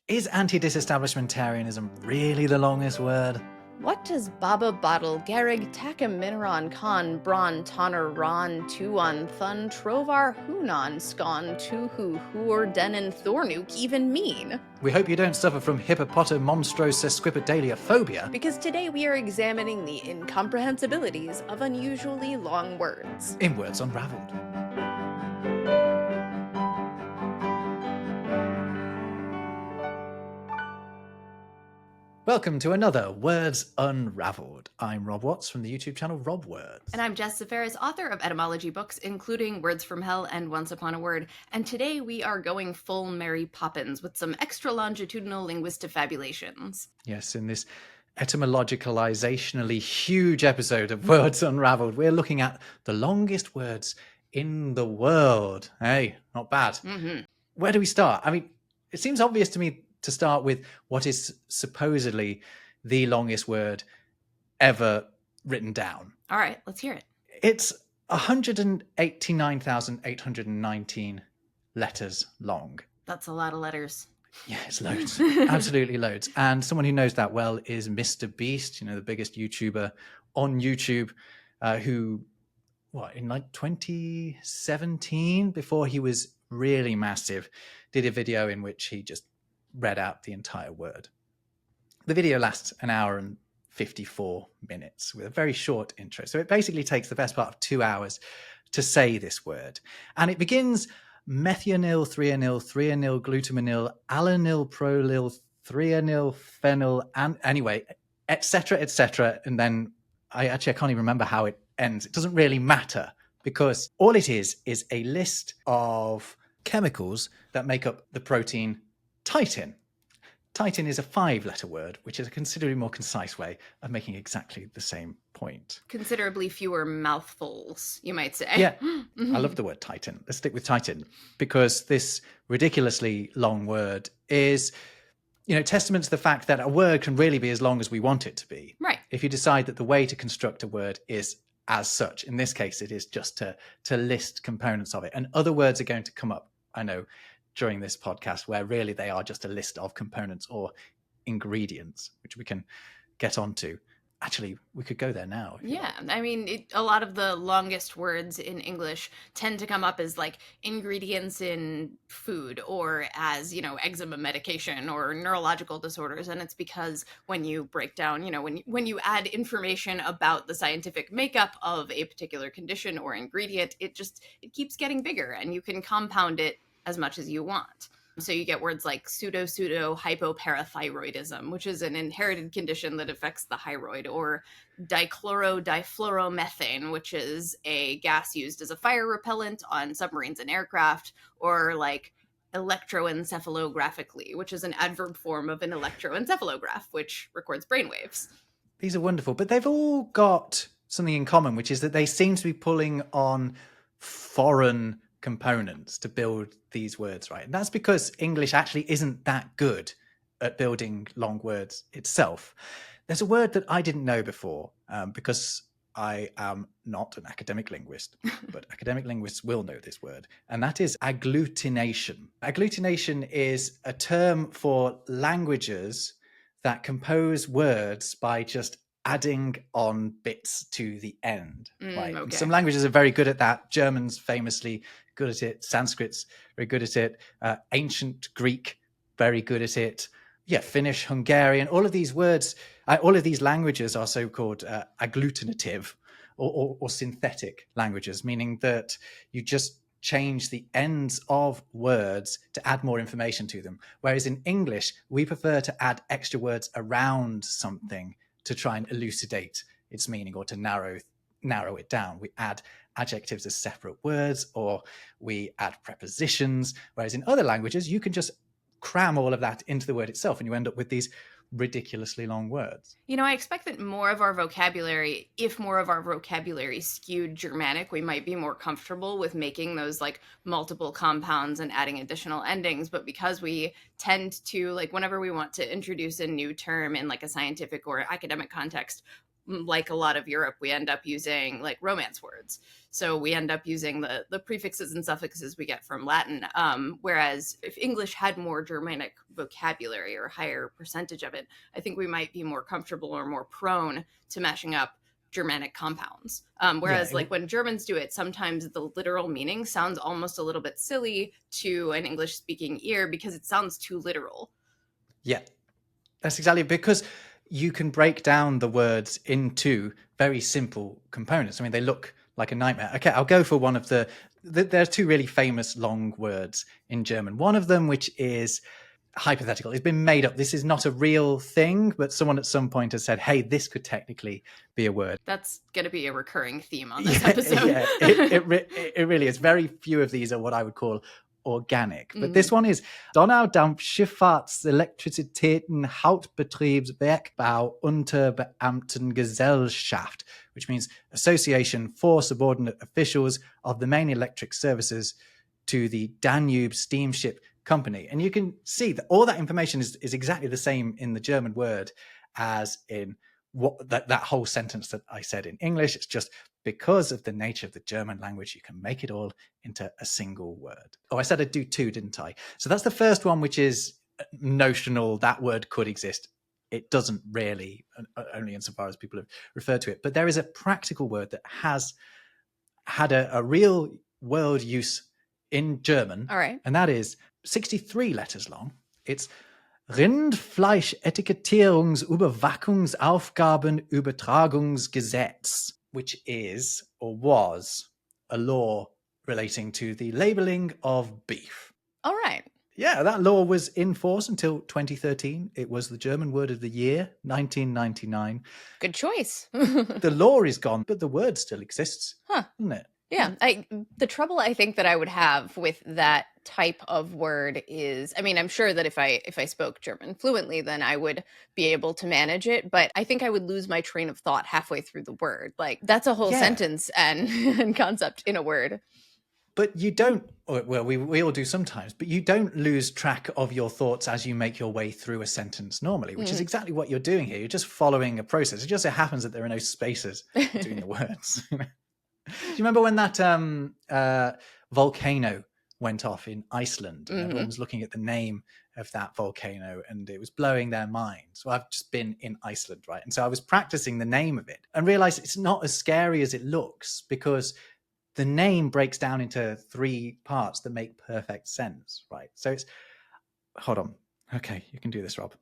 Is antidisestablishmentarianism really the longest word? What does Baba Bottle, Garrig, Takam Minron, Khan, Braun, Tonner, Ron, Tuon, Thun, Trovar, Hunan, Scon, Tuhu, Hur, Denon, Thornuk even mean? We hope you don't suffer from hippopotamonstrosesquipedaliophobia. Because today we are examining the incomprehensibilities of unusually long words. In Words Unravelled. Welcome to another Words Unravelled. I'm Rob Watts from the YouTube channel Rob Words. And I'm Jess Safaris, author of etymology books, including Words from Hell and Once Upon a Word. And today we are going full Mary Poppins with some extra longitudinal linguistifabulations. Yes, in this etymologicalizationally huge episode of Words Unravelled, we're looking at the longest words in the world. Hey, not bad. Mm-hmm. Where do we start? I mean, it seems obvious to me to start with what is supposedly the longest word ever written down. All right, let's hear it. It's 189,819 letters long. That's a lot of letters. Yeah, it's loads. Absolutely loads. And someone who knows that well is Mr. Beast, the biggest YouTuber on YouTube, who, in like 2017, before he was really massive, did a video in which he just read out the entire word. The video lasts an hour and 54 minutes with a very short intro. So it basically takes the best part of 2 hours to say this word. And it begins methionyl, threonil, threonil, glutaminil, alanil, prolil, threonil, phenyl, and anyway, etc., etc. And then I can't even remember how it ends. It doesn't really matter because all it is a list of chemicals that make up the protein titin. Titin is a 5-letter word, which is a considerably more concise way of making exactly the same point. Considerably fewer mouthfuls, you might say. Yeah, I love the word titin. Let's stick with titin because this ridiculously long word is, testament to the fact that a word can really be as long as we want it to be. Right. If you decide that the way to construct a word is as such. In this case, it is just to list components of it. And other words are going to come up, I know, during this podcast where really they are just a list of components or ingredients, which we can get onto. Actually, we could go there now. Yeah, I mean, a lot of the longest words in English tend to come up as like ingredients in food or as, eczema medication or neurological disorders. And it's because when you break down, when you add information about the scientific makeup of a particular condition or ingredient, it keeps getting bigger and you can compound it as much as you want. So you get words like hypoparathyroidism, which is an inherited condition that affects the thyroid, or dichloro-difluoromethane, which is a gas used as a fire repellent on submarines and aircraft, or like electroencephalographically, which is an adverb form of an electroencephalograph, which records brainwaves. These are wonderful, but they've all got something in common, which is that they seem to be pulling on foreign components to build these words, right? And that's because English actually isn't that good at building long words itself. There's a word that I didn't know before because I am not an academic linguist, but academic linguists will know this word, and that is agglutination. Agglutination is a term for languages that compose words by just adding on bits to the end. Right? Okay. Some languages are very good at that. German's famously good at it. Sanskrit's very good at it. Ancient Greek, very good at it. Yeah, Finnish, Hungarian, all of these words, all of these languages are so-called agglutinative or synthetic languages, meaning that you just change the ends of words to add more information to them. Whereas in English, we prefer to add extra words around something to try and elucidate its meaning or to narrow it down. We add adjectives as separate words, or we add prepositions, whereas in other languages, you can just cram all of that into the word itself and you end up with these ridiculously long words. I expect that more of our vocabulary, if more of our vocabulary skewed Germanic, we might be more comfortable with making those like multiple compounds and adding additional endings. But because we tend to, like, whenever we want to introduce a new term in like a scientific or academic context, like a lot of Europe, we end up using like Romance words. So we end up using the prefixes and suffixes we get from Latin. Whereas if English had more Germanic vocabulary or higher percentage of it, I think we might be more comfortable or more prone to mashing up Germanic compounds. Whereas like when Germans do it, sometimes the literal meaning sounds almost a little bit silly to an English speaking ear because it sounds too literal. Yeah, that's exactly, because you can break down the words into very simple components. I mean, they look like a nightmare. Okay, I'll go for one of there's two really famous long words in German. One of them, which is hypothetical, it's been made up. This is not a real thing, but someone at some point has said, hey, this could technically be a word. That's going to be a recurring theme on this episode. Yeah, it really is. Very few of these are what I would call organic. But this one is Donnerdampfschifffahrtselektrizitäten Hauptbetriebsbergbau Unterbeamtengesellschaft, which means Association for Subordinate Officials of the Main Electric Services to the Danube Steamship Company. And you can see that all that information is exactly the same in the German word as in that whole sentence that I said in English. It's just because of the nature of the German language, you can make it all into a single word. Oh, I said I'd do two, didn't I? So that's the first one, which is notional. That word could exist. It doesn't really, only insofar as people have referred to it. But there is a practical word that has had a real world use in German. All right. And that is 63 letters long. It's Rindfleischetikettierungsüberwachungsaufgabenübertragungsgesetz, which is or was a law relating to the labeling of beef. All right. Yeah, that law was in force until 2013. It was the German word of the year, 1999. Good choice. The law is gone, but the word still exists, doesn't it? Yeah. The trouble I think that I would have with that type of word is, I mean, I'm sure that if I spoke German fluently, then I would be able to manage it. But I think I would lose my train of thought halfway through the word. Like that's a whole sentence and concept in a word. But you don't, well, we all do sometimes, but you don't lose track of your thoughts as you make your way through a sentence normally, which is exactly what you're doing here. You're just following a process. It just so happens that there are no spaces between the words. Do you remember when that volcano went off in Iceland? And everyone was looking at the name of that volcano and it was blowing their minds. Well, I've just been in Iceland, right? And so I was practicing the name of it and realized it's not as scary as it looks because the name breaks down into three parts that make perfect sense, right? So it's, hold on. Okay, you can do this, Rob.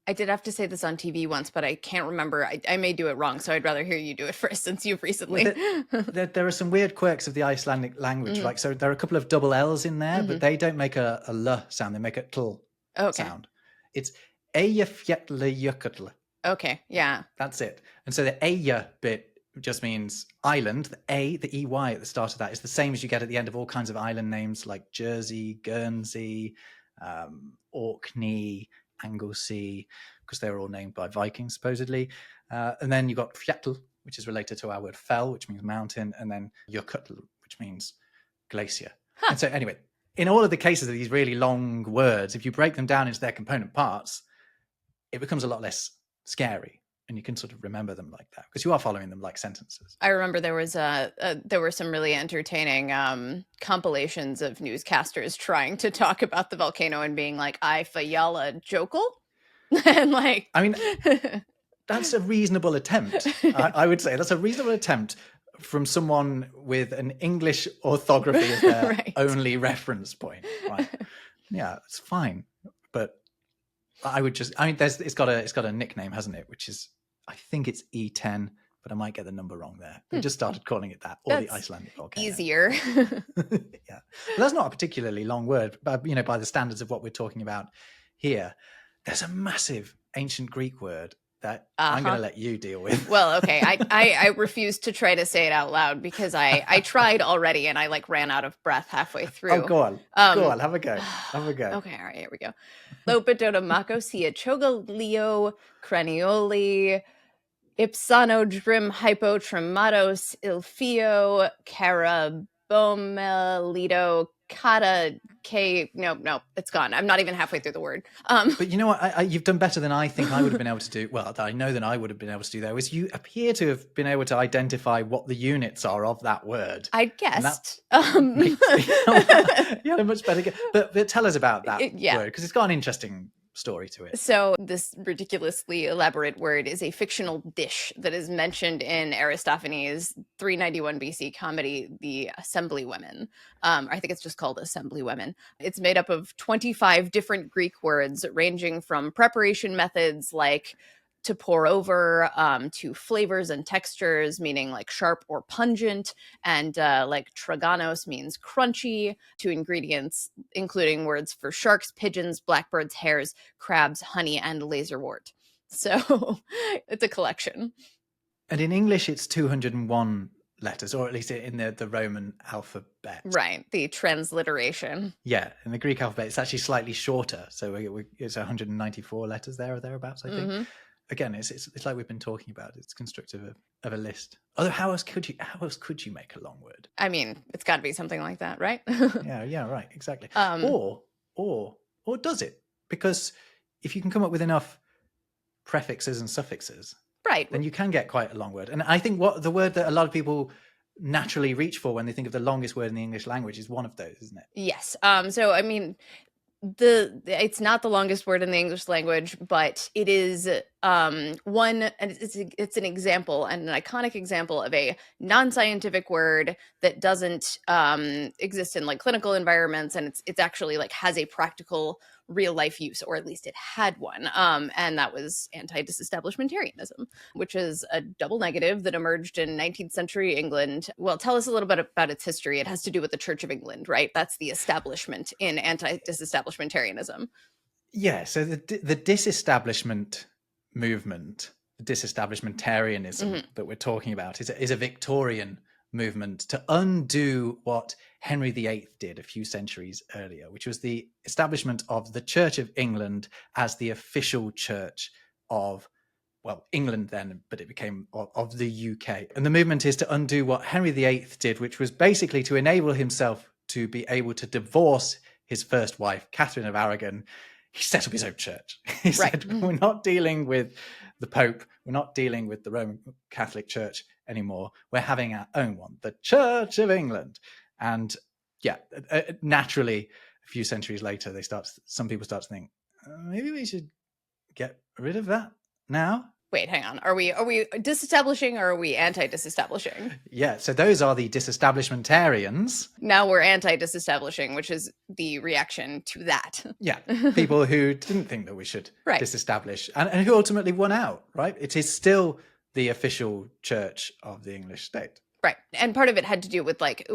I did have to say this on TV once, but I can't remember. I may do it wrong, so I'd rather hear you do it first since you've recently. There are some weird quirks of the Icelandic language. Like, so there are a couple of double L's in there, but they don't make a L sound. They make a kl sound. It's Eyjafjallajökull. Okay, yeah. That's it. And so the Eyja bit just means island. The A, the EY at the start of that is the same as you get at the end of all kinds of island names like Jersey, Guernsey, Orkney, Anglesey, because they were all named by Vikings, supposedly. And then you got Fjall, which is related to our word fell, which means mountain, and then Jökull, which means glacier. And so anyway, in all of the cases of these really long words, if you break them down into their component parts, it becomes a lot less scary. And you can sort of remember them like that because you are following them like sentences. I remember there was there were some really entertaining compilations of newscasters trying to talk about the volcano and being like, "I fayala jokel," and like, I mean, that's a reasonable attempt. I would say that's a reasonable attempt from someone with an English orthography as their only reference point. Right? Yeah, it's fine, but I would just, I mean, it's got a nickname, hasn't it? Which is, I think it's E10, but I might get the number wrong there. They just started calling it that, or that's the Icelandic volcano. Easier. Yeah, but that's not a particularly long word, but by the standards of what we're talking about here. There's a massive ancient Greek word that I'm going to let you deal with. Well, okay. I refuse to try to say it out loud because I tried already and I like ran out of breath halfway through. Oh, go on. Go on. Have a go. Have a go. Okay. All right. Here we go. Opado, temacho, galeo, kranioli, leipsano, drim, hypo, trimmato, silphio, karabo, melito, katakechy. No, it's gone. I'm not even halfway through the word. But you know what? You've done better than I think I would have been able to do. Well, I know that I would have been able to do there. Is you appear to have been able to identify what the units are of that word. I guessed. Yeah, much better. But tell us about that Yeah. word, because it's got an interesting story to it. So this ridiculously elaborate word is a fictional dish that is mentioned in Aristophanes' 391 BC comedy, The Assemblywomen. I think it's just called Assemblywomen. It's made up of 25 different Greek words, ranging from preparation methods like to pour over, to flavors and textures, meaning like sharp or pungent, and like traganos means crunchy, to ingredients including words for sharks, pigeons, blackbirds, hares, crabs, honey, and laserwort. So it's a collection. And in English, it's 201 letters, or at least in the Roman alphabet. Right, the transliteration. Yeah, in the Greek alphabet, it's actually slightly shorter. So it's 194 letters there or thereabouts, I think. Mm-hmm. Again, it's like we've been talking about. It's constructive of a list. Although, how else could you make a long word? I mean, it's got to be something like that, right? yeah, right, exactly. Or does it? Because if you can come up with enough prefixes and suffixes, right, then you can get quite a long word. And I think what the word that a lot of people naturally reach for when they think of the longest word in the English language is one of those, isn't it? Yes. So I mean, it's not the longest word in the English language, but it is one, and it's an example and an iconic example of a non-scientific word that doesn't exist in like clinical environments, and it's actually like has a practical real life use, or at least it had one, and that was antidisestablishmentarianism, which is a double negative that emerged in 19th century England. Well, tell us a little bit about its history. It has to do with the Church of England, right? That's the establishment in antidisestablishmentarianism. Yeah, so the disestablishment movement, the disestablishmentarianism that we're talking about is a Victorian movement to undo what Henry VIII did a few centuries earlier, which was the establishment of the Church of England as the official church of, well, England then, but it became of the UK. And the movement is to undo what Henry VIII did, which was basically to enable himself to be able to divorce his first wife, Catherine of Aragon. He set up his own church. He said, we're not dealing with the Pope. We're not dealing with the Roman Catholic Church anymore. We're having our own one, the Church of England. And yeah, naturally, a few centuries later, some people start to think, maybe we should get rid of that now. Wait, hang on. Are we disestablishing or are we anti-disestablishing? Yeah, so those are the disestablishmentarians. Now we're anti-disestablishing, which is the reaction to that. Yeah, people who didn't think that we should disestablish and who ultimately won out, right? It is still the official church of the English state. Right. And part of it had to do with like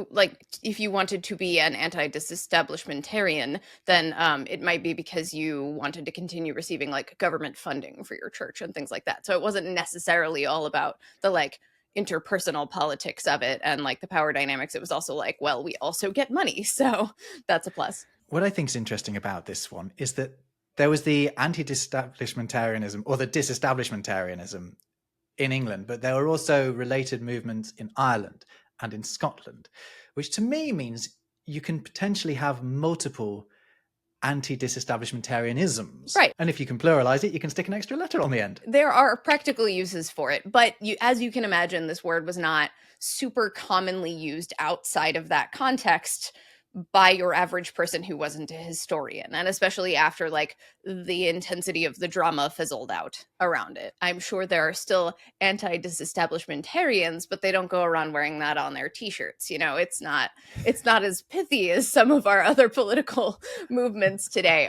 if you wanted to be an anti-disestablishmentarian, then it might be because you wanted to continue receiving like government funding for your church and things like that. So it wasn't necessarily all about the like interpersonal politics of it and like the power dynamics. It was also like, well, we also get money. So that's a plus. What I think is interesting about this one is that there was the anti-disestablishmentarianism or the disestablishmentarianism in England, but there were also related movements in Ireland and in Scotland, which to me means you can potentially have multiple anti-disestablishmentarianisms. Right. And if you can pluralize it, you can stick an extra letter on the end. There are practical uses for it, but as you can imagine, this word was not super commonly used outside of that context by your average person who wasn't a historian, and especially after like the intensity of the drama fizzled out around it. I'm sure there are still anti-disestablishmentarians, but they don't go around wearing that on their t-shirts. You know, it's not as pithy as some of our other political movements today.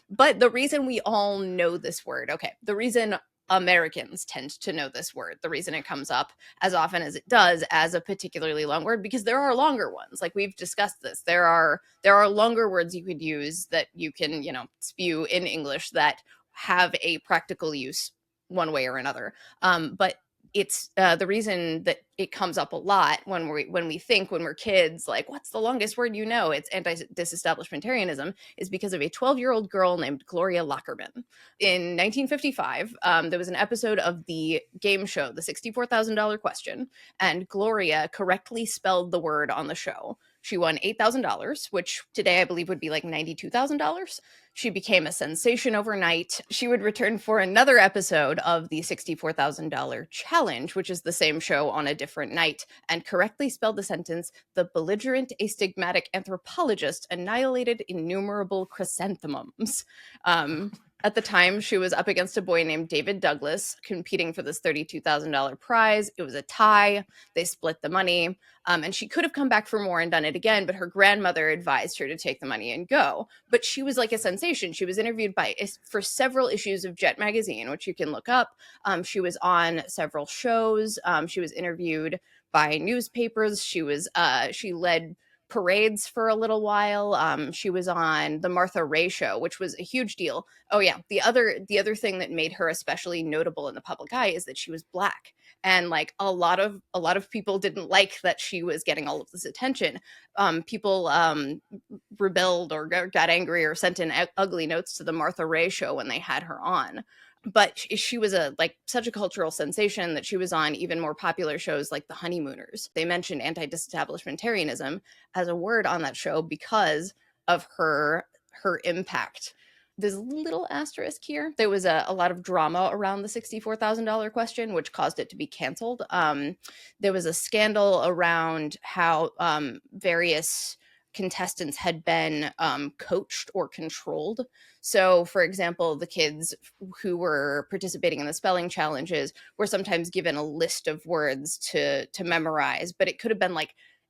But the reason we all know this word, the reason Americans tend to know this word, the reason it comes up as often as it does as a particularly long word, because there are longer ones. Like we've discussed this. There are longer words you could use that you can, spew in English that have a practical use one way or another. But it's the reason that it comes up a lot when we're kids, like, what's the longest word it's anti-disestablishmentarianism, is because of a 12-year-old girl named Gloria Lockerman. In 1955, there was an episode of the game show, The $64,000 Question, and Gloria correctly spelled the word on the show. She won $8,000, which today I believe would be like $92,000. She became a sensation overnight. She would return for another episode of the $64,000 challenge, which is the same show on a different night, and correctly spelled the sentence, "The belligerent astigmatic anthropologist annihilated innumerable chrysanthemums." At the time, she was up against a boy named David Douglas competing for this $32,000 prize. It was a tie. They split the money. And she could have come back for more and done it again, but her grandmother advised her to take the money and go. But she was like a sensation. She was interviewed for several issues of Jet magazine, which you can look up. She was on several shows. She was interviewed by newspapers. She led parades for a little while. She was on the Martha Ray show, which was a huge deal. Oh yeah, the other thing that made her especially notable in the public eye is that she was Black. And like a lot of people didn't like that she was getting all of this attention. People rebelled or got angry or sent in ugly notes to the Martha Ray show when they had her on. But she was such a cultural sensation that she was on even more popular shows like The Honeymooners. They mentioned antidisestablishmentarianism as a word on that show because of her impact. There's a little asterisk here. There was a lot of drama around the $64,000 question, which caused it to be canceled. There was a scandal around how various contestants had been coached or controlled. So, for example, the kids who were participating in the spelling challenges were sometimes given a list of words to memorize, but it could have been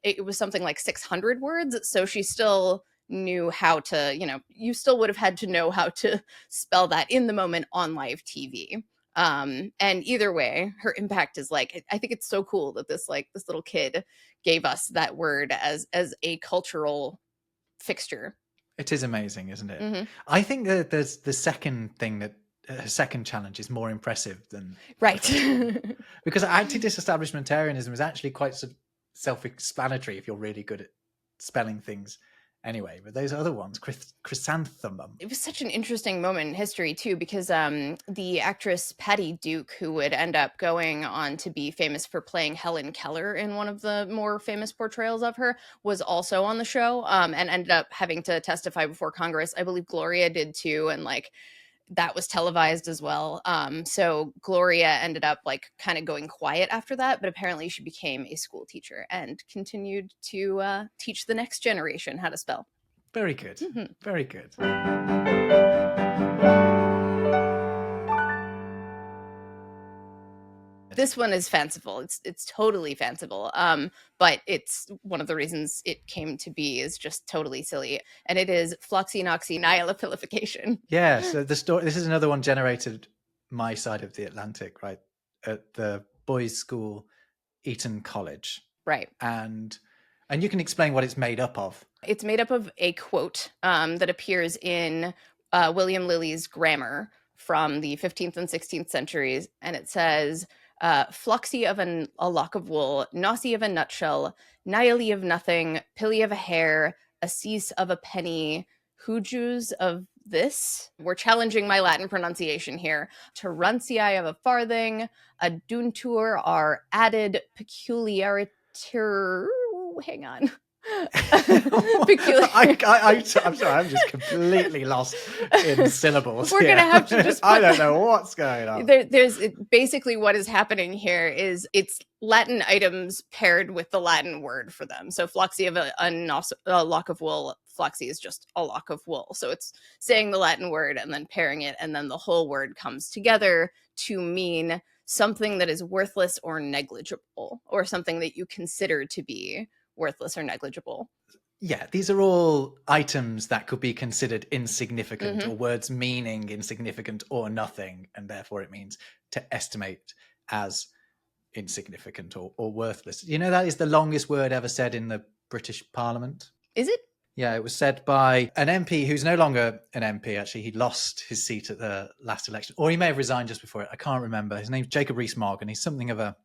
it was something like 600 words. So she still knew how to, you still would have had to know how to spell that in the moment on live TV. And either way, her impact is I think it's so cool that this little kid gave us that word as a cultural fixture. It is amazing, isn't it? Mm-hmm. I think that there's the second thing that second challenge is more impressive than right. Because anti-disestablishmentarianism is actually quite self-explanatory if you're really good at spelling things anyway, but those other ones, chrysanthemum. It was such an interesting moment in history too, because the actress Patty Duke, who would end up going on to be famous for playing Helen Keller in one of the more famous portrayals of her, was also on the show and ended up having to testify before Congress. I believe Gloria did too, and that was televised as well. So Gloria ended up kind of going quiet after that, but apparently she became a school teacher and continued to teach the next generation how to spell. Very good. Mm-hmm. Very good. This one is fanciful. It's totally fanciful. But it's one of the reasons it came to be is just totally silly. And it is floxinoxynihilopilification. Yeah, so the story, this is another one generated my side of the Atlantic, right? At the boys' school, Eton College. Right. And you can explain what it's made up of. It's made up of a quote that appears in William Lilly's grammar from the 15th and 16th centuries. And it says, floxy of a lock of wool, nosy of a nutshell, nihili of nothing, pilly of a hair, a cease of a penny, hujus of this. We're challenging my Latin pronunciation here. Teruntii of a farthing, aduntur are added peculiariter. Hang on. I'm sorry, I'm just completely lost in syllables. We're gonna have to just I don't know what's going on. There's basically what is happening here is it's Latin items paired with the Latin word for them. So floxy of a lock of wool, floxy is just a lock of wool. So it's saying the Latin word and then pairing it, and then the whole word comes together to mean something that is worthless or negligible, or something that you consider to be worthless or negligible. Yeah, these are all items that could be considered insignificant, or words meaning insignificant or nothing, and therefore it means to estimate as insignificant or worthless. You know, that is the longest word ever said in the British Parliament. Is it? Yeah, it was said by an MP who's no longer an MP, actually. He lost his seat at the last election, or he may have resigned just before it. I can't remember. His name's Jacob Rees-Mogg, and he's something of a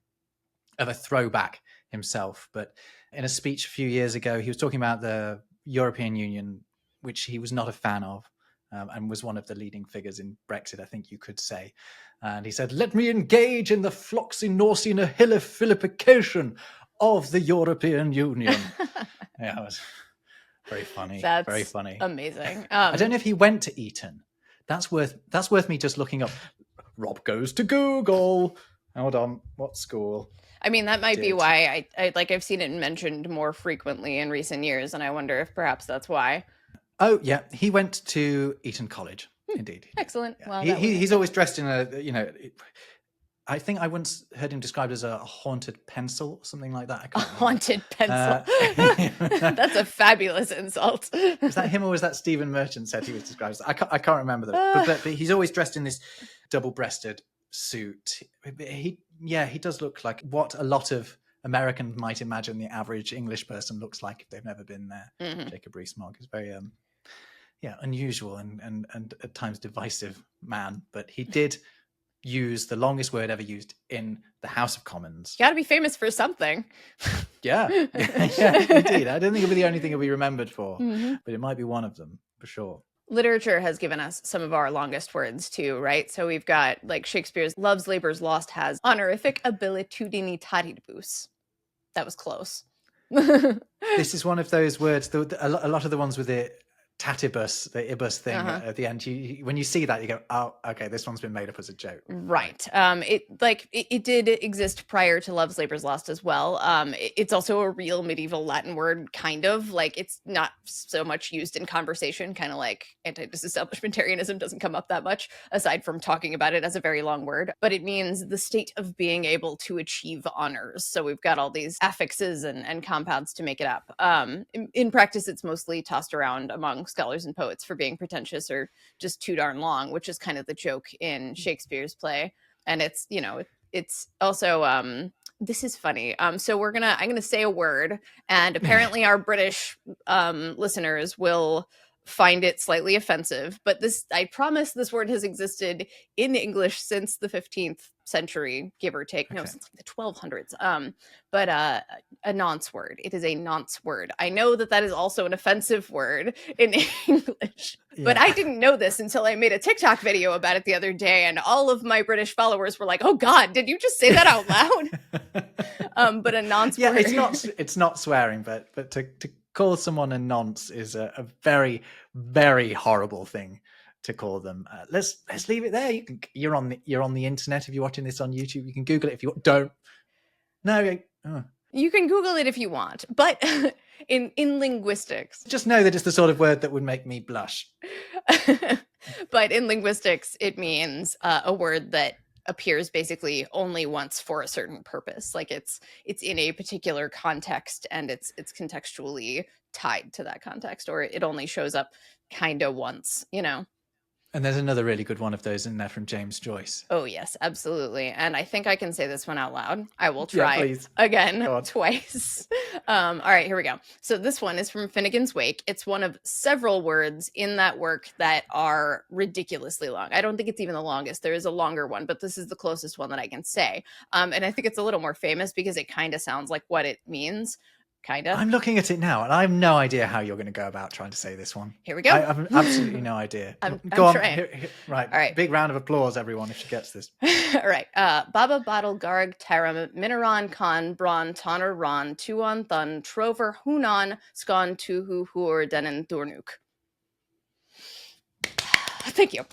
throwback himself. But in a speech a few years ago, he was talking about the European Union, which he was not a fan of, and was one of the leading figures in Brexit, I think you could say. And he said, "Let me engage in the floxinoxynihilopilification of the European Union. Yeah, it was very funny. That's very funny. Amazing. I don't know if he went to Eton. That's worth me just looking up. Rob goes to Google. Hold on, what school? I mean, that might be why I've seen it mentioned more frequently in recent years, and I wonder if perhaps that's why. Oh yeah, he went to Eton College. Indeed. Excellent. Yeah. Well, he's always dressed in a, I think I once heard him described as a haunted pencil, something like that. I can't remember. Haunted pencil. That's a fabulous insult. Was that him or was that Stephen Merchant said he was described as? I can't remember that. But he's always dressed in this double-breasted suit. He does look like what a lot of Americans might imagine the average English person looks like if they've never been there. Mm-hmm. Jacob Rees-Mogg is very unusual and at times divisive man, but he did use the longest word ever used in the House of Commons. You got to be famous for something. Yeah, indeed. I don't think it'll be the only thing he'll be remembered for, but it might be one of them for sure. Literature has given us some of our longest words too, right? So we've got like Shakespeare's Love's Labour's Lost has honorific abilitudinitaribus. That was close. This is one of those words, a lot of the ones with the tatibus, the ibus thing at the end, when you see that you go, oh, okay, this one's been made up as a joke, right? It did exist prior to Love's Labour's Lost as well. It's also a real medieval Latin word, kind of like it's not so much used in conversation, kind of like antidisestablishmentarianism doesn't come up that much aside from talking about it as a very long word, but it means the state of being able to achieve honors. So we've got all these affixes and compounds to make it up. In practice, it's mostly tossed around among scholars and poets for being pretentious or just too darn long, which is kind of the joke in Shakespeare's play. And it's also this is funny. So I'm gonna say a word, and apparently our British listeners will find it slightly offensive, but I promise this word has existed in English since the 15th century, give or take. No, since like the 1200s. But a nonce word. It is a nonce word. I know that is also an offensive word in English, but I didn't know this until I made a TikTok video about it the other day, and all of my British followers were like, "Oh God, did you just say that out loud?" But a nonce word. It's not swearing, but to call someone a nonce is a very, very horrible thing to call them. Let's leave it there. You're on the internet. If you're watching this on YouTube, you can Google it if you want. Don't. No. You can Google it if you want, but in linguistics, just know that it's the sort of word that would make me blush. But in linguistics, it means a word that appears basically only once for a certain purpose. Like it's in a particular context and it's contextually tied to that context, or it only shows up kind of once, And there's another really good one of those in there from James Joyce. Oh, yes, absolutely. And I think I can say this one out loud. I will try again twice. All right, here we go. So this one is from Finnegan's Wake. It's one of several words in that work that are ridiculously long. I don't think it's even the longest. There is a longer one, but this is the closest one that I can say. And I think it's a little more famous because it kind of sounds like what it means. Kind of. I'm looking at it now, and I have no idea how you're going to go about trying to say this one. Here we go. I have absolutely no idea. I'm trying. Here, right. All right. Big round of applause, everyone, if she gets this. All right. Baba Bottle Garg Taram Minaron Khan Bron Tonner Ron Tuon Thun Trover Hunan Skon Tuhu Hur Denon Thurnuk. Thank you.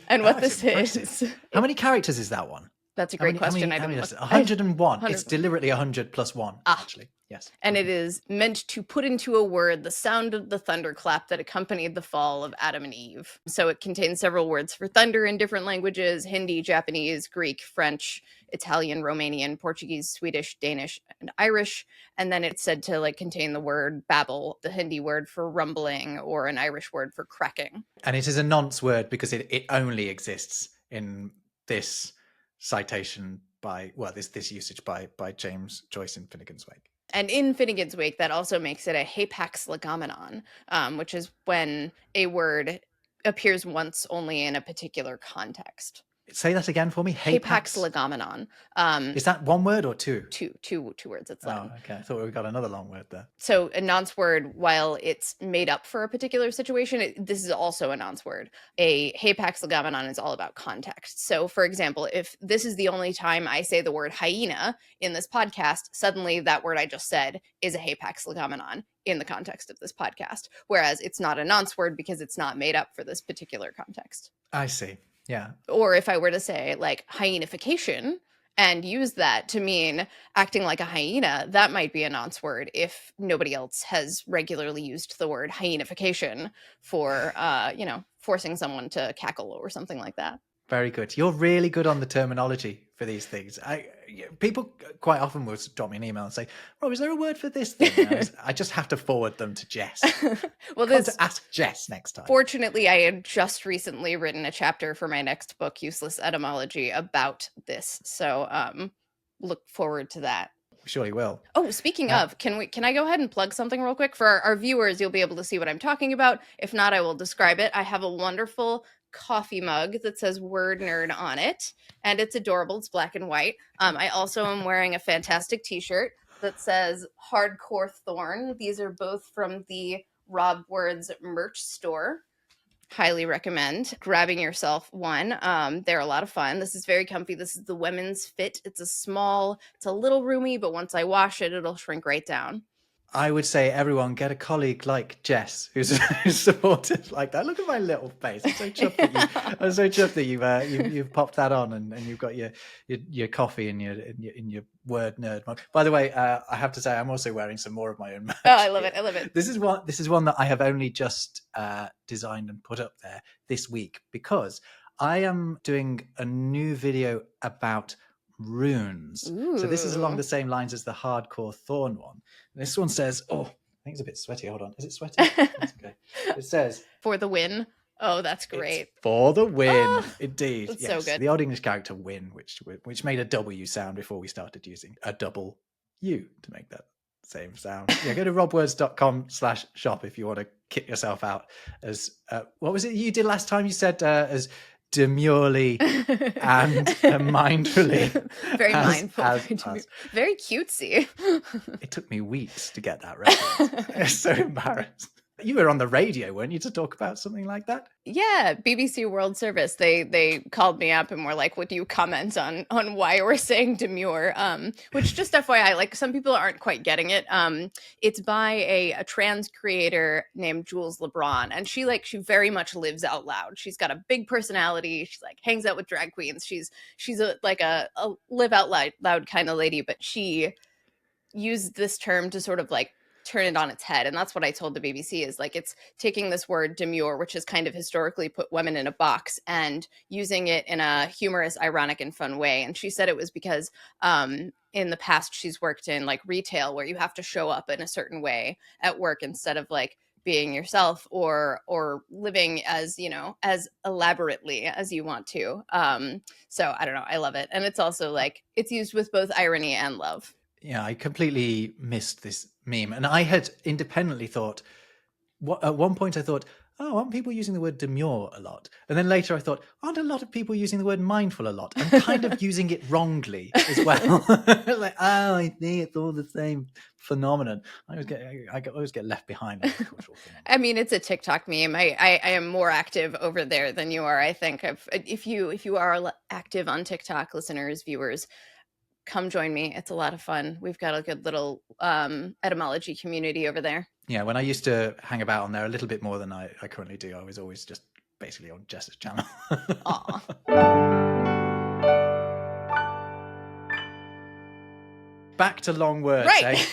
And what this is. How many characters is that one? That's a great question. 101. It's deliberately 100 plus 1, actually. Yes. And it is meant to put into a word the sound of the thunderclap that accompanied the fall of Adam and Eve. So it contains several words for thunder in different languages: Hindi, Japanese, Greek, French, Italian, Romanian, Portuguese, Swedish, Danish, and Irish. And then it's said to contain the word babble, the Hindi word for rumbling, or an Irish word for cracking. And it is a nonce word because it only exists in this citation this usage by James Joyce in Finnegan's Wake. And in Finnegan's Wake, that also makes it a hapax legomenon, which is when a word appears once only in a particular context. Say that again for me. Hapax Hapax. legomenon. Is that one word or two? Two words. It's Latin. Oh, okay. I thought we got another long word there. So a nonce word, while it's made up for a particular situation, this is also a nonce word. A hapax legomenon is all about context. So, for example, if this is the only time I say the word hyena in this podcast, suddenly that word I just said is a hapax legomenon in the context of this podcast, whereas it's not a nonce word because it's not made up for this particular context. I see. Yeah. Or if I were to say like hyenification and use that to mean acting like a hyena, that might be a nonce word if nobody else has regularly used the word hyenification for, forcing someone to cackle or something like that. Very good. You're really good on the terminology for these things. People quite often will drop me an email and say, Rob, is there a word for this thing? I just have to forward them to Jess. Well, Come to ask Jess next time. Fortunately, I had just recently written a chapter for my next book, Useless Etymology, about this. So look forward to that. We surely will. Oh, speaking of, can I go ahead and plug something real quick? For our viewers, you'll be able to see what I'm talking about. If not, I will describe it. I have a wonderful coffee mug that says Word Nerd on it, and it's adorable. It's black and white. I also am wearing a fantastic t-shirt that says Hardcore Thorn. These are both from the Rob Words merch store. Highly recommend grabbing yourself one. They're a lot of fun. This is very comfy. This is the women's fit. It's a little roomy, but once I wash it, it'll shrink right down. I would say everyone get a colleague like Jess who's supportive like that. Look at my little face. I'm so chuffed that you've popped that on and you've got your coffee and your Word Nerd mug. By the way, I have to say I'm also wearing some more of my own merch. Oh, I love it. This is one that I have only just designed and put up there this week because I am doing a new video about runes. Ooh. So this is along the same lines as the Hardcore Thorn one. This one says, I think it's a bit sweaty. Hold on. Is it sweaty? That's okay. It says, for the win. Oh, that's great. For the win. Indeed. That's yes. so good. The Old English character win, which made a W sound before we started using a double U to make that same sound. Yeah, go to robwords.com/shop if you want to kick yourself out as, what was it you did last time? You said as demurely and mindfully. Very mindful. Very cutesy. It took me weeks to get that reference. I was so embarrassed. You were on the radio, weren't you, to talk about something like that? Yeah, BBC World Service. They called me up and were like, "What do you comment on why we're saying demure?" Which, just FYI, like some people aren't quite getting it. It's by a trans creator named Jules LeBron, and she very much lives out loud. She's got a big personality. She's like hangs out with drag queens. She's a live out loud kind of lady, but she used this term to sort of like turn it on its head. And that's what I told the BBC is like, it's taking this word demure, which has kind of historically put women in a box, and using it in a humorous, ironic, and fun way. And she said it was because in the past she's worked in like retail where you have to show up in a certain way at work instead of like being yourself or living as elaborately as you want to. So I don't know. I love it. And it's also like it's used with both irony and love. Yeah, I completely missed this meme. And I had independently thought, at one point I thought, aren't people using the word demure a lot? And then later I thought, aren't a lot of people using the word mindful a lot? I'm kind of using it wrongly as well. Like, I think it's all the same phenomenon. I always get left behind on the cultural phenomenon. I mean, it's a TikTok meme. I am more active over there than you are, I think. If you are active on TikTok, listeners, viewers, come join me. It's a lot of fun. We've got a good little etymology community over there. Yeah, when I used to hang about on there a little bit more than I currently do, I was always just basically on Jess's channel. Aw. Back to long words, right?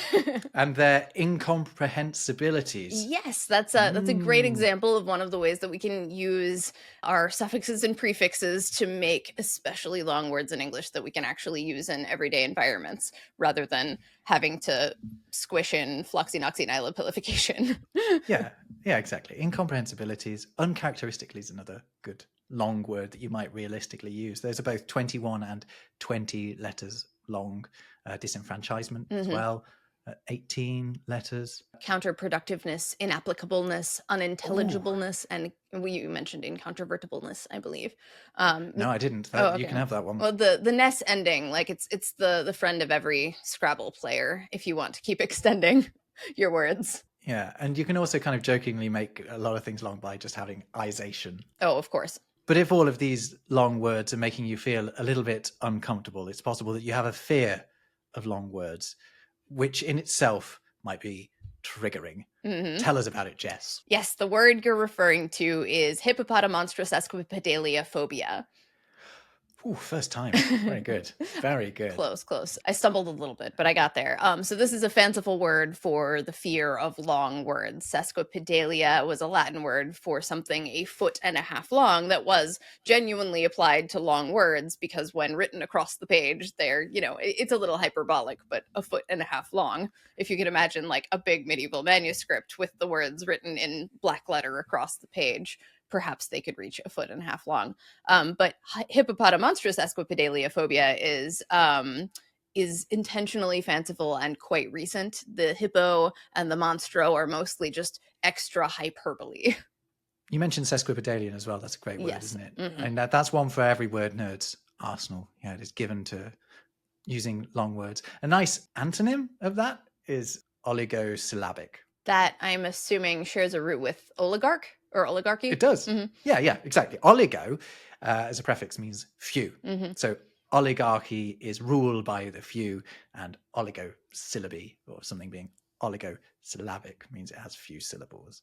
And their incomprehensibilities. Yes, that's a great example of one of the ways that we can use our suffixes and prefixes to make especially long words in English that we can actually use in everyday environments, rather than having to squish in floxy-noxy-nihilopilification. Yeah, exactly. Incomprehensibilities. Uncharacteristically is another good long word that you might realistically use. Those are both 21 and 20 letters long. Disenfranchisement as well. 18 letters. Counterproductiveness, inapplicableness, Ooh. unintelligibleness, and you mentioned incontrovertibleness, I believe. No, I didn't. Oh, You okay. can have that one. Well, the ness ending, like it's the friend of every Scrabble player if you want to keep extending your words. Yeah, and you can also kind of jokingly make a lot of things long by just having isation. Oh, of course. But if all of these long words are making you feel a little bit uncomfortable, it's possible that you have a fear of long words, which in itself might be triggering. Mm-hmm. Tell us about it, Jess. Yes, the word you're referring to is hippopotamonstrosesquipedaliophobia. Ooh, first time. Very good. Very good. Close. I stumbled a little bit, but I got there. So this is a fanciful word for the fear of long words. Sesquipedalia was a Latin word for something a foot and a half long that was genuinely applied to long words because when written across the page, they're, it's a little hyperbolic, but a foot and a half long. If you could imagine like a big medieval manuscript with the words written in black letter across the page, perhaps they could reach a foot and a half long. But hippopotamonstrosesquipedaliophobia is intentionally fanciful and quite recent. The hippo and the monstro are mostly just extra hyperbole. You mentioned sesquipedalian as well. That's a great word, Yes. isn't it? Mm-hmm. And that's one for every word nerd's arsenal. Yeah, it is given to using long words. A nice antonym of that is oligosyllabic. That I'm assuming shares a root with oligarch or oligarchy. It does. Mm-hmm. Yeah, exactly. Oligo as a prefix means few. Mm-hmm. So oligarchy is ruled by the few, and oligosyllaby, or something being oligosyllabic, means it has few syllables,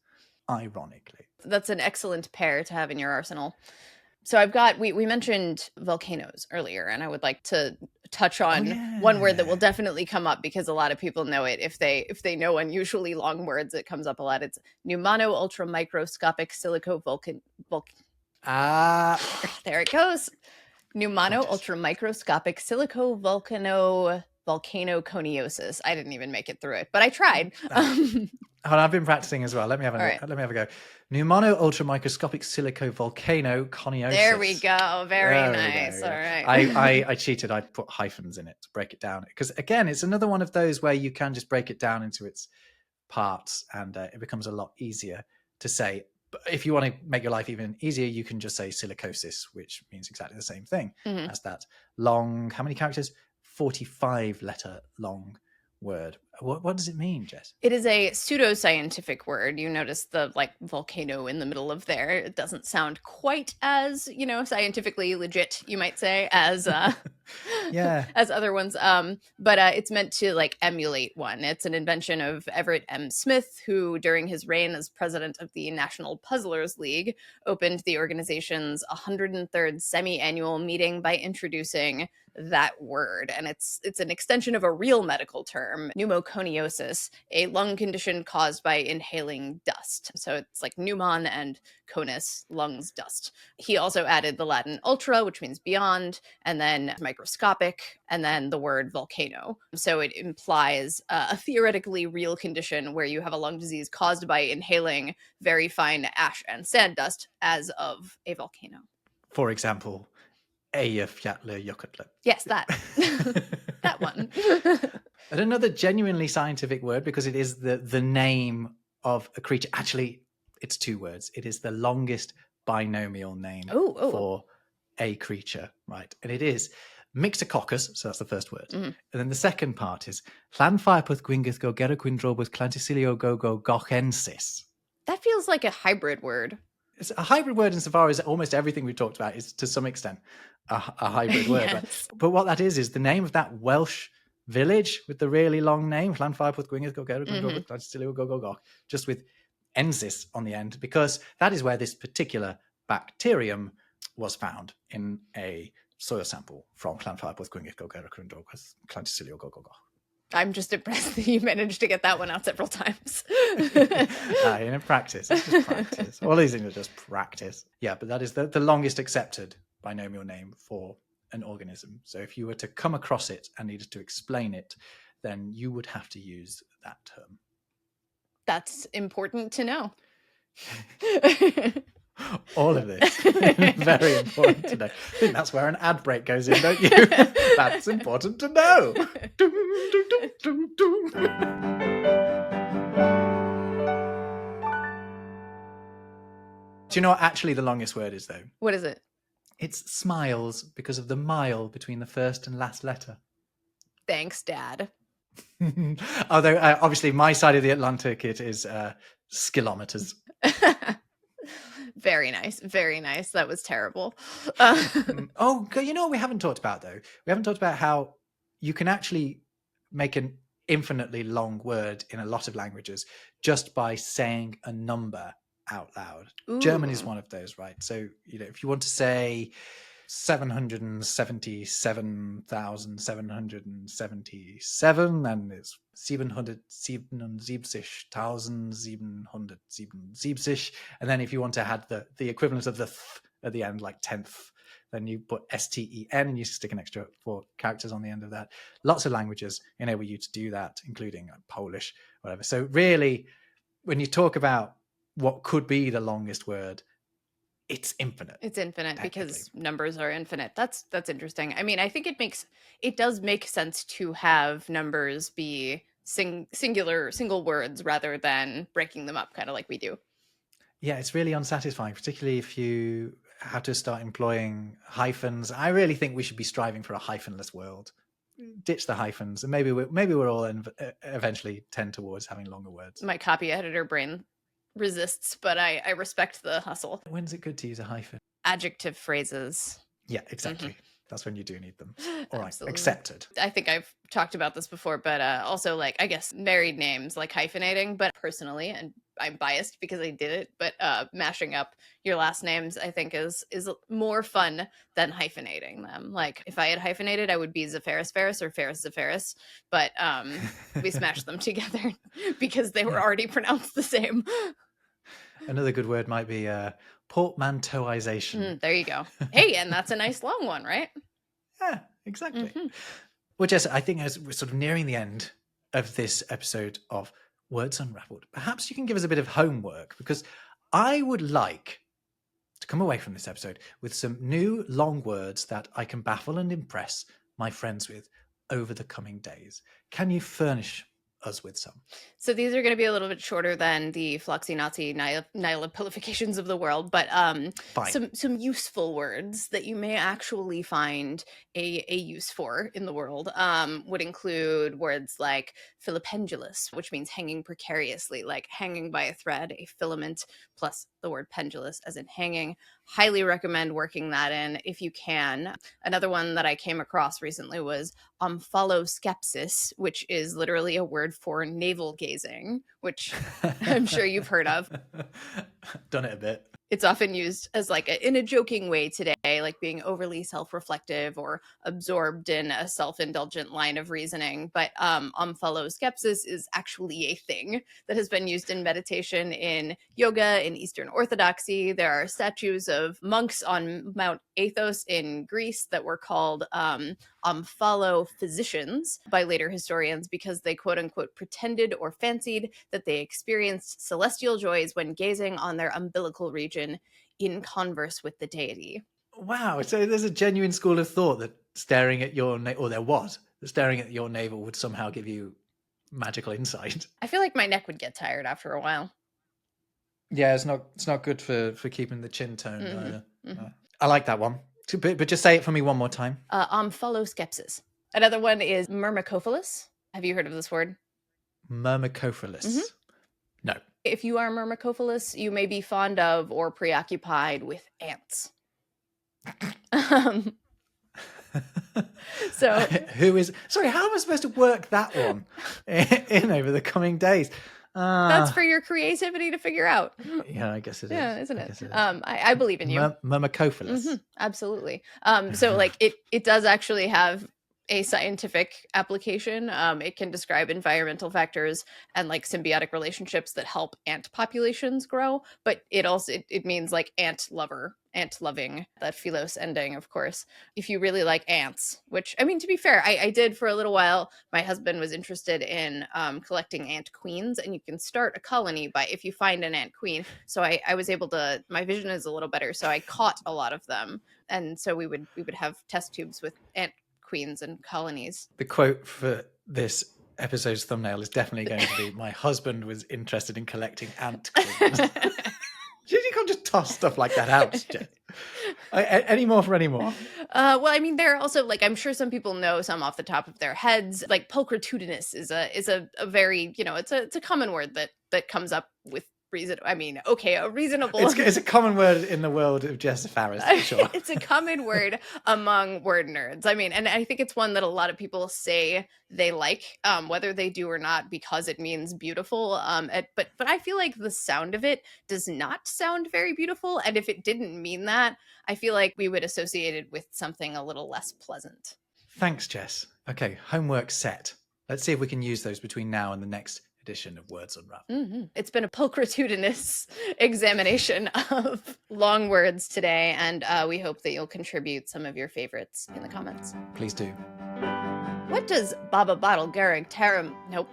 ironically. That's an excellent pair to have in your arsenal. So we mentioned volcanoes earlier, and I would like to touch on one word that will definitely come up because a lot of people know it. If they know unusually long words, it comes up a lot. It's pneumano ultramicroscopic silico there it goes. Pneumano ultramicroscopic silico volcanoconiosis. I didn't even make it through it, but I tried. I've been practicing as well. Let me have a go. Pneumano ultramicroscopic silico volcanoconiosis. There we go. Very nice. All right. I cheated. I put hyphens in it to break it down because again, it's another one of those where you can just break it down into its parts, and it becomes a lot easier to say. But if you want to make your life even easier, you can just say silicosis, which means exactly the same thing as that long. How many characters? 45 letter long word. What does it mean, Jess? It is a pseudoscientific word. You notice the volcano in the middle of there. It doesn't sound quite as, scientifically legit, you might say, as as other ones. But it's meant to emulate one. It's an invention of Everett M. Smith, who during his reign as president of the National Puzzlers League opened the organization's 103rd semi-annual meeting by introducing that word. And it's an extension of a real medical term, pneumoconiosis, a lung condition caused by inhaling dust. So it's like pneumon and conus, lungs, dust. He also added the Latin ultra, which means beyond, and then microscopic, and then the word volcano. So it implies a theoretically real condition where you have a lung disease caused by inhaling very fine ash and sand dust, as of a volcano. For example, Eyjafjallajökull. Yes, that. That one. And another genuinely scientific word, because it is the name of a creature. Actually, it's two words. It is the longest binomial name for a creature, right? And it is Mixococcus, so that's the first word. Mm-hmm. And then the second part is Llanfairpwth gwyngyth gogeracwindrobwth clanticilio gogo gochensis. That feels like a hybrid word. It's a hybrid word insofar as almost everything we've talked about is to some extent a hybrid word. Yes. But what that is the name of that Welsh village with the really long name, Llanfairpwth gwyngyth gogeracwindrobwth clanticilio gogo goch, just with ensis on the end, because that is where this particular bacterium was found in a soil sample from Llanfairpwth gwyngyth gogeracwindrobwth clanticilio gogo goch. I'm just impressed that you managed to get that one out several times. Practice. It's just practice. All these things are just practice. Yeah, but that is the longest accepted binomial name for an organism. So if you were to come across it and needed to explain it, then you would have to use that term. That's important to know. All of this. Very important to know. I think that's where an ad break goes in, don't you? That's important to know. Dum, dum, dum, dum, dum. Do you know what actually the longest word is, though? What is it? It's smiles because of the mile between the first and last letter. Thanks, Dad. Although, obviously, my side of the Atlantic, it is skilometers. Very nice. Very nice. That was terrible. Oh, you know what we haven't talked about, though? We haven't talked about how you can actually make an infinitely long word in a lot of languages just by saying a number out loud. Ooh. German is one of those, right? So, if you want to say 777,777, and it's 777,777, and then if you want to add the equivalent of the th at the end, like 10th, then you put STEN and you stick an extra 4 characters on the end of that. Lots of languages enable you to do that, including Polish, whatever. So really, when you talk about what could be the longest word, it's infinite. It's infinite because numbers are infinite. That's interesting. I mean, I think it does make sense to have numbers be single words rather than breaking them up, kind of like we do. Yeah, it's really unsatisfying, particularly if you have to start employing hyphens. I really think we should be striving for a hyphenless world. Ditch the hyphens, and maybe we're all eventually tend towards having longer words. My copy editor brain resists, but I respect the hustle. When's it good to use a hyphen? Adjective phrases. Yeah, exactly. Mm-hmm. That's when you do need them. All right, Absolutely. Accepted. I think I've talked about this before, but also, like, I guess married names, like hyphenating, but personally, and I'm biased because I did it, but mashing up your last names, I think is more fun than hyphenating them. Like, if I had hyphenated, I would be Zafaris Ferris or Ferris Zafaris, but we smashed them together because they were already pronounced the same. Another good word might be portmanteauization. There you go. Hey, and that's a nice long one, right? Yeah, exactly. Mm-hmm. Well, Jess, I think as we're sort of nearing the end of this episode of Words Unravelled, perhaps you can give us a bit of homework, because I would like to come away from this episode with some new long words that I can baffle and impress my friends with over the coming days. Can you furnish us with some? So these are going to be a little bit shorter than the floxy Nazi nihilipilifications of the world, but some useful words that you may actually find a use for in the world would include words like filipendulous, which means hanging precariously, like hanging by a thread, a filament, plus the word pendulous as in hanging. Highly recommend working that in if you can. Another one that I came across recently was omphaloskepsis, which is literally a word for navel gazing, which I'm sure you've heard of. Done it a bit. It's often used as like in a joking way today, like being overly self-reflective or absorbed in a self-indulgent line of reasoning. But omphaloskepsis is actually a thing that has been used in meditation, in yoga, in Eastern Orthodoxy. There are statues of monks on Mount Athos in Greece that were called omphalophysicians by later historians because they quote unquote pretended or fancied that they experienced celestial joys when gazing on their umbilical region in converse with the deity. Wow. So there's a genuine school of thought that staring at your staring at your navel would somehow give you magical insight. I feel like my neck would get tired after a while. Yeah, it's not good for keeping the chin toned either. Mm-hmm. I like that one. But just say it for me one more time. Omphaloskepsis. Another one is myrmecophilus. Have you heard of this word? Myrmecophilus. Mm-hmm. No. If you are myrmecophilus, you may be fond of or preoccupied with ants. So how am I supposed to work that one in over the coming days? That's for your creativity to figure out. Yeah, I guess it is. Yeah, isn't it? I believe in you. Myrmecophilus. Mm-hmm, absolutely. So like it does actually have a scientific application. It can describe environmental factors and like symbiotic relationships that help ant populations grow, but it means like ant loving, that philos ending, of course. If you really like ants, which I mean, to be fair, I did for a little while. My husband was interested in collecting ant queens, and you can start a colony by if you find an ant queen. So I was able to, my vision is a little better, so I caught a lot of them, and so we would have test tubes with ant queens and colonies. The quote for this episode's thumbnail is definitely going to be, my husband was interested in collecting ant queens. You can't just toss stuff like that out, Jess. Any more for any more? Well, I mean, there are also, like, I'm sure some people know some off the top of their heads. Like pulchritudinous is a very, it's a common word that comes up with reason. I mean, okay, a reasonable. It's a common word in the world of Jess Farris, for sure. It's a common word among word nerds. I mean, and I think it's one that a lot of people say they like, whether they do or not, because it means beautiful. But I feel like the sound of it does not sound very beautiful. And if it didn't mean that, I feel like we would associate it with something a little less pleasant. Thanks, Jess. Okay, homework set. Let's see if we can use those between now and the next edition of Words Unravelled. Mm-hmm. It's been a pulchritudinous examination of long words today, and we hope that you'll contribute some of your favorites in the comments. Please do. What does Baba Bottle Garrig Tarum? Nope.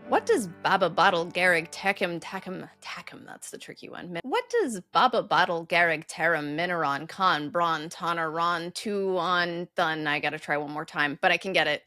What does Baba Bottle Garrig Takum? That's the tricky one. What does Baba Bottle Garrig Tarum Mineron Con Bron Tana Ron Tu on Thun? I gotta try one more time, but I can get it.